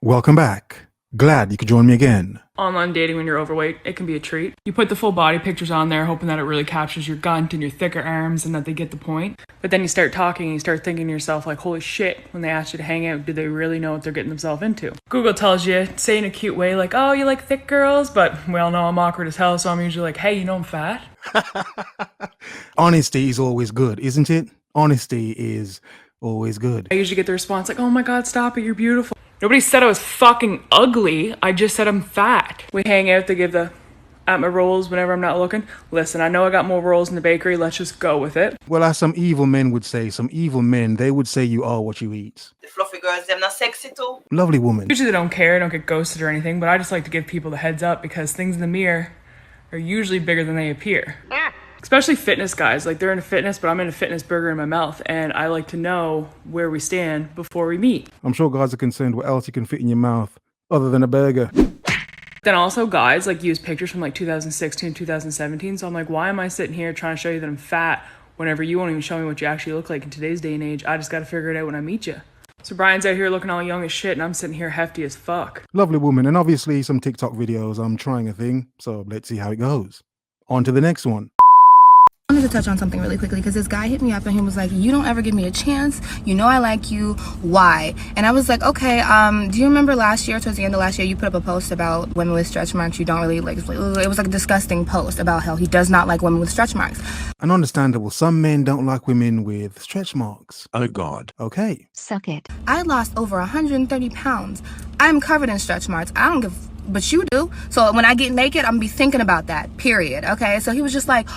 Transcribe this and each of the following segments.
Welcome back. Glad you could join me again. Online dating when you're overweight, it can be a treat. You put the full body pictures on there, hoping that it really captures your gunt and your thicker arms and that they get the point. But then you start talking and you start thinking to yourself, like, holy shit, when they ask you to hang out, do they really know what they're getting themselves into? Google tells you, say in a cute way, like, oh, you like thick girls? But we all know I'm awkward as hell, so I'm usually like, hey, you know I'm fat? Honesty is always good, isn't it? Honesty is always good. I usually get the response like, oh my god, stop it, you're beautiful. Nobody said I was fucking ugly. I just said I'm fat. We hang out, they give the at my rolls whenever I'm not looking. Listen, I know I got more rolls in the bakery. Let's just go with it. Well, as some evil men would say, they would say you are what you eat. The fluffy girls, them not sexy too. Lovely woman. Usually they don't care, don't get ghosted or anything, but I just like to give people the heads up because things in the mirror are usually bigger than they appear. Especially fitness guys, like they're into fitness, but I'm in a fitness burger in my mouth, and I like to know where we stand before we meet. I'm sure guys are concerned what else you can fit in your mouth other than a burger. Then also guys like use pictures from like 2016, 2017, so I'm like, why am I sitting here trying to show you that I'm fat whenever you won't even show me what you actually look like in today's day and age? I just gotta figure it out when I meet you. So Brian's out here looking all young as shit, and I'm sitting here hefty as fuck. Lovely woman, and obviously some TikTok videos. I'm trying a thing, so let's see how it goes. On to the next one. I wanted to touch on something really quickly because this guy hit me up and he was like, you don't ever give me a chance, you know I like you, why? And I was like, okay, do you remember last year, towards the end of last year, you put up a post about women with stretch marks? You don't really like, it was like a disgusting post about how he does not like women with stretch marks. And understandable, some men don't like women with stretch marks. Oh god. Okay. Suck it. I lost over 130 pounds. I'm covered in stretch marks. I don't give, but you do. So when I get naked, I'm gonna be thinking about that, period, okay? So he was just like,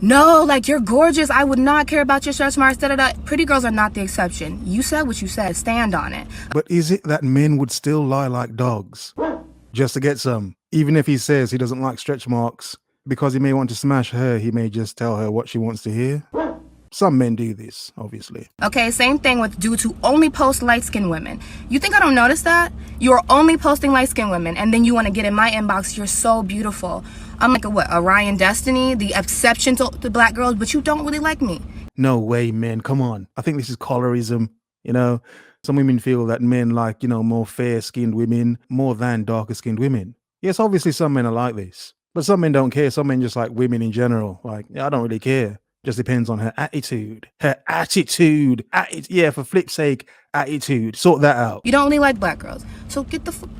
no, like, you're gorgeous. I would not care about your stretch marks, da-da-da. Pretty girls are not the exception. You said what you said. Stand on it. But is it that men would still lie like dogs just to get some? Even if he says he doesn't like stretch marks, because he may want to smash her, he may just tell her what she wants to hear. Some men do this, obviously. Okay, same thing with dudes who only post light-skinned women. You think I don't notice that? You're only posting light-skinned women, and then you want to get in my inbox, you're so beautiful. I'm like a Ryan Destiny, the exception to black girls, but you don't really like me. No way, men. Come on. I think this is colorism. You know, some women feel that men like, more fair-skinned women more than darker-skinned women. Yes, obviously some men are like this, but some men don't care. Some men just like women in general. Like, I don't really care. Just depends on her attitude. Yeah, for flip's sake, attitude. Sort that out. You don't really like black girls, so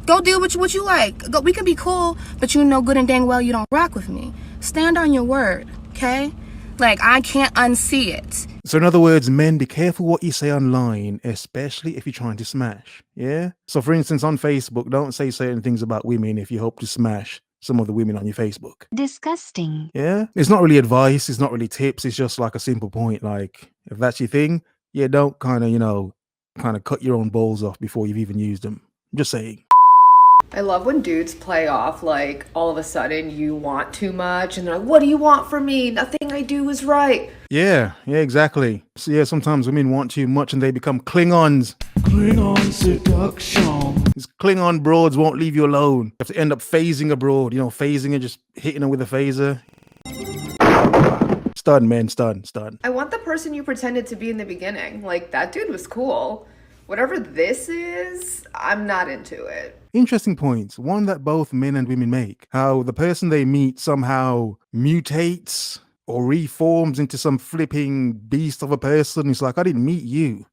go deal with what you like. We can be cool, but you know good and dang well you don't rock with me. Stand on your word, okay? Like, I can't unsee it. So in other words, men, be careful what you say online, especially if you're trying to smash. Yeah? So for instance, on Facebook, don't say certain things about women if you hope to smash some of the women on your Facebook. Disgusting. Yeah? It's not really advice, it's not really tips, it's just like a simple point. Like, if that's your thing, yeah, don't kind of cut your own balls off before you've even used them. Just saying. I love when dudes play off like all of a sudden you want too much and they're like, what do you want from me? Nothing I do is right. Yeah, exactly. So yeah, sometimes women want too much and they become Klingons. Klingon seduction. These Klingon broads won't leave you alone. You have to end up phasing a broad, phasing and just hitting her with a phaser. Stun, man, stun. I want the person you pretended to be in the beginning. Like, that dude was cool. Whatever this is, I'm not into it. Interesting points. One that both men and women make. How the person they meet somehow mutates or reforms into some flipping beast of a person. It's like, I didn't meet you.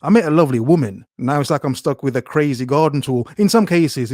I met a lovely woman. Now it's like I'm stuck with a crazy garden tool. In some cases.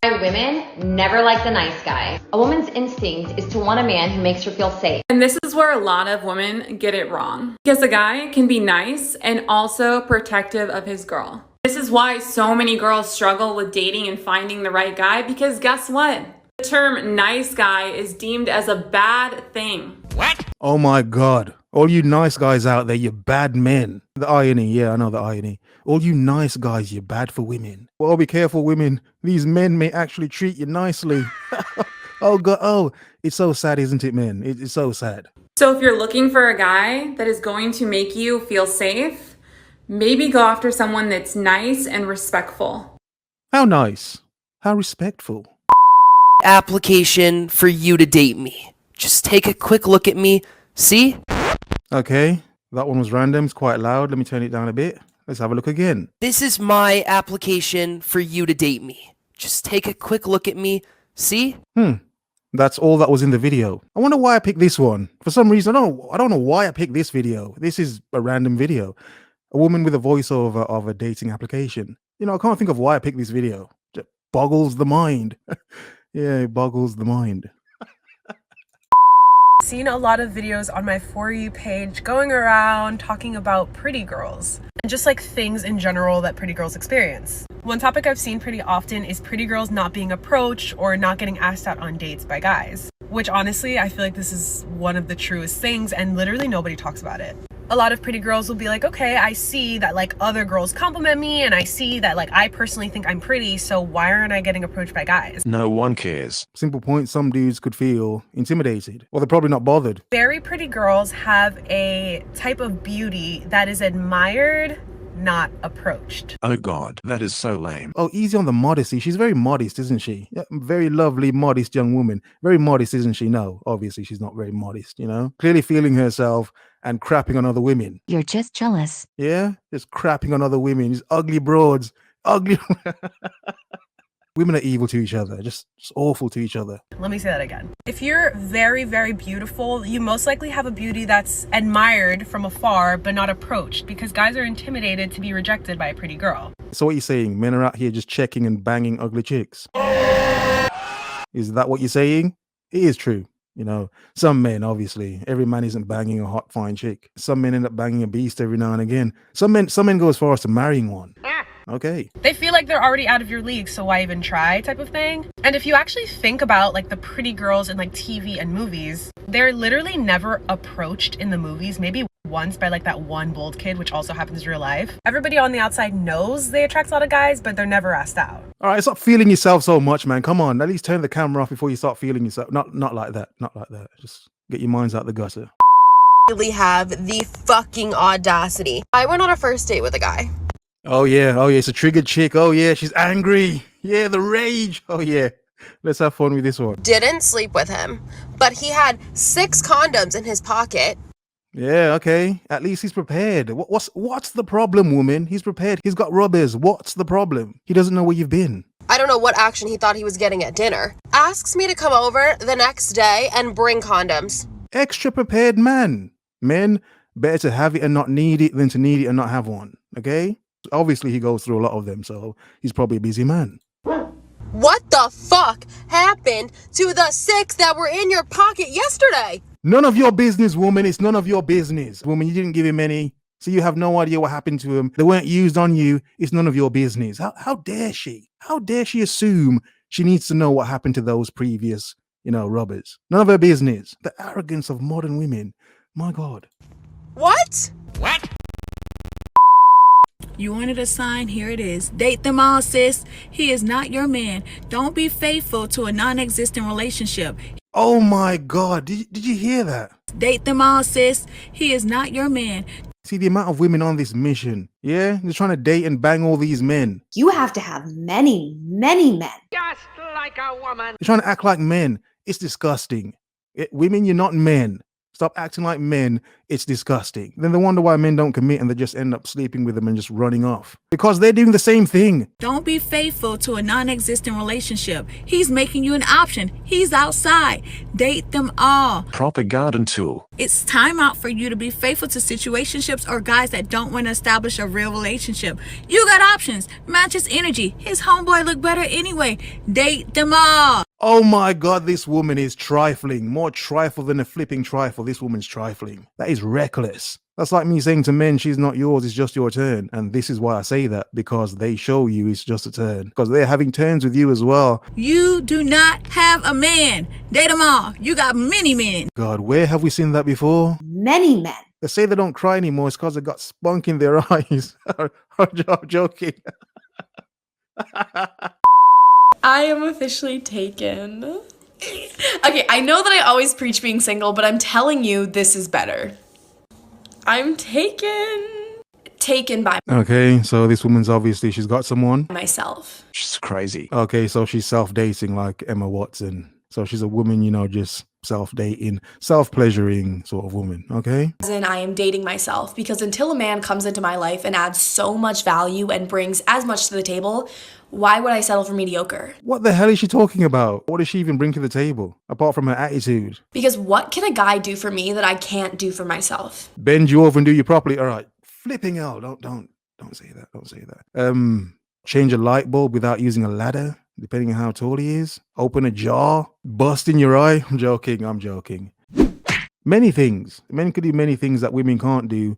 Women never like the nice guy. A woman's instinct is to want a man who makes her feel safe. And this is where a lot of women get it wrong. Because a guy can be nice and also protective of his girl. This is why so many girls struggle with dating and finding the right guy, because guess what? The term nice guy is deemed as a bad thing. What? Oh my God. All you nice guys out there, you're bad men. The irony, yeah, I know the irony. All you nice guys, you're bad for women. Well, be careful, women. These men may actually treat you nicely. Oh God, it's so sad, isn't it, men? It's so sad. So if you're looking for a guy that is going to make you feel safe, maybe go after someone that's nice and respectful. How nice? How respectful? Application for you to date me. Just take a quick look at me. See? Okay, that one was random. It's quite loud. Let me turn it down a bit. Let's have a look again. This is my application for you to date me. Just take a quick look at me. See? That's all that was in the video. I wonder why I picked this one. For some reason, I don't know why I picked this video. This is a random video. A woman with a voiceover of a dating application. You know, I can't think of why I picked this video. It boggles the mind. Yeah, it boggles the mind. Seen a lot of videos on my For You page going around talking about pretty girls and just like things in general that pretty girls experience. One topic I've seen pretty often is pretty girls not being approached or not getting asked out on dates by guys, which honestly, I feel like this is one of the truest things and literally nobody talks about it. A lot of pretty girls will be like, okay, I see that like other girls compliment me and I see that like I personally think I'm pretty, so why aren't I getting approached by guys? No one cares. Simple point, some dudes could feel intimidated. Or they're probably not bothered. Very pretty girls have a type of beauty that is admired, not approached. Oh god, that is so lame. Oh, easy on the modesty. She's very modest, isn't she? Yeah, very lovely, modest young woman. Very modest, isn't she? No, obviously she's not very modest, you know? Clearly feeling herself and crapping on other women. You're just jealous. Yeah? Just crapping on other women. These ugly broads. Ugly. Women are evil to each other. Just awful to each other. Let me say that again. If you're very, very beautiful, you most likely have a beauty that's admired from afar, but not approached, because guys are intimidated to be rejected by a pretty girl. So what are you saying? Men are out here just checking and banging ugly chicks. Is that what you're saying? It is true. You know, some men, obviously, every man isn't banging a hot, fine chick. Some men end up banging a beast every now and again. Some men go as far as to marrying one. Okay. They feel like they're already out of your league, so why even try type of thing. And if you actually think about like the pretty girls in like TV and movies, they're literally never approached in the movies, maybe once by like that one bold kid, which also happens in real life. Everybody on the outside knows they attract a lot of guys, but they're never asked out. All right, stop feeling yourself so much, man. Come on, at least turn the camera off before you start feeling yourself. Not like that. Not like that. Just get your minds out the gutter. Really have the fucking audacity. I went on a first date with a guy. Oh yeah, it's a triggered chick. Oh yeah, she's angry. Yeah, the rage. Oh yeah. Let's have fun with this one. Didn't sleep with him, but he had 6 condoms in his pocket. Yeah, okay. At least he's prepared. What's the problem, woman? He's prepared. He's got rubbers. What's the problem? He doesn't know where you've been. I don't know what action he thought he was getting at dinner. Asks me to come over the next day and bring condoms. Extra prepared man. Men, better to have it and not need it than to need it and not have one. Okay? Obviously, he goes through a lot of them, so he's probably a busy man. What the fuck happened to the 6 that were in your pocket yesterday? None of your business, woman. It's none of your business. Woman, you didn't give him any, so you have no idea what happened to him. They weren't used on you. It's none of your business. How dare she? How dare she assume she needs to know what happened to those previous, rubbers? None of her business. The arrogance of modern women. My God. What? What? You wanted a sign, here it is. Date them all, sis. He is not your man. Don't be faithful to a non-existent relationship. Oh my God, did you hear that? Date them all, sis. He is not your man. See the amount of women on this mission, yeah? They're trying to date and bang all these men. You have to have many, many men. Just like a woman. They're trying to act like men. It's disgusting. Women, you're not men. Stop acting like men. It's disgusting. Then they wonder why men don't commit and they just end up sleeping with them and just running off. Because they're doing the same thing. Don't be faithful to a non-existent relationship. He's making you an option. He's outside. Date them all. Proper garden tool. It's time out for you to be faithful to situationships or guys that don't want to establish a real relationship. You got options. Match his energy. His homeboy look better anyway. Date them all. Oh my God, this woman is trifling. More trifle than a flipping trifle. This woman's trifling. That is reckless. That's like me saying to men, she's not yours, it's just your turn. And this is why I say that, because they show you it's just a turn. Because they're having turns with you as well. You do not have a man. Date them all. You got many men. God, where have we seen that before? Many men. They say they don't cry anymore. It's because they got spunk in their eyes. I'm joking. I am officially taken. Okay, I know that I always preach being single, but I'm telling you, this is better. I'm taken. Taken by Okay, so this woman's obviously, she's got someone. myself. She's crazy. Okay, so she's self-dating like Emma Watson. So she's a woman, you know, just self-dating, self-pleasuring sort of woman, okay? As in, I am dating myself, because until a man comes into my life and adds so much value and brings as much to the table, why would I settle for mediocre? What the hell is she talking about? What does she even bring to the table, apart from her attitude? Because what can a guy do for me that I can't do for myself? Bend you over and do you properly. All right. Flipping hell. Don't say that. Don't say that. Change a light bulb without using a ladder, depending on how tall he is. Open a jar, bust in your eye. I'm joking. Many things. Men could do many things that women can't do.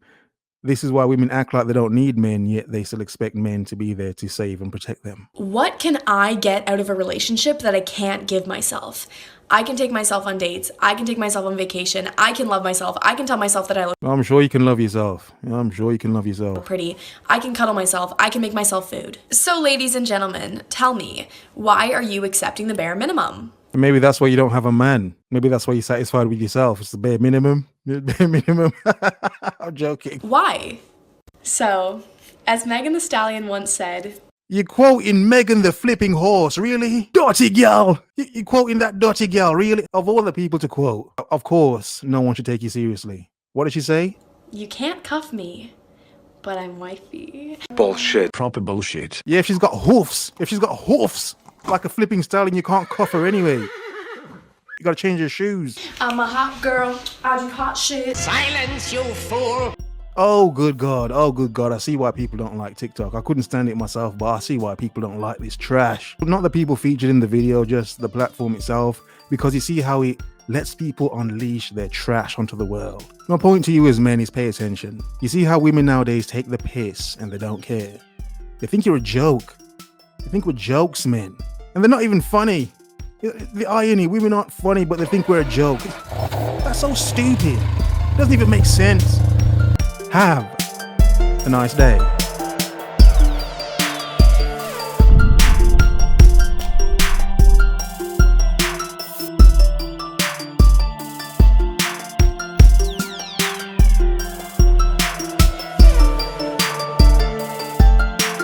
This is why women act like they don't need men, yet they still expect men to be there to save and protect them. What can I get out of a relationship that I can't give myself? I can take myself on dates. I can take myself on vacation. I can love myself. I can tell myself that I look I'm sure you can love yourself. I'm sure you can love yourself. pretty. I can cuddle myself. I can make myself food. So ladies and gentlemen, tell me, why are you accepting the bare minimum? And maybe that's why you don't have a man. Maybe that's why you're satisfied with yourself. It's the bare minimum. Bare minimum. I'm joking. Why? So, as Megan Thee Stallion once said, You're quoting Megan the flipping horse, really? Dirty gal! You're quoting that dirty gal, really? Of all the people to quote, of course, no one should take you seriously. What did she say? you can't cuff me, but I'm wifey. Bullshit. Proper bullshit. Yeah, if she's got hoofs, like a flipping stallion, you can't cuff her anyway. You gotta change your shoes. I'm a hot girl. I do hot shit. Silence, you fool! Oh, good God. I see why people don't like TikTok. I couldn't stand it myself, but I see why people don't like this trash. Not the people featured in the video, just the platform itself, because you see how it lets people unleash their trash onto the world. My point to you as men is pay attention. You see how women nowadays take the piss and they don't care. They think you're a joke. They think we're jokes, men. And they're not even funny. The irony, women aren't funny, but they think we're a joke. That's so stupid. It doesn't even make sense. Have a nice day.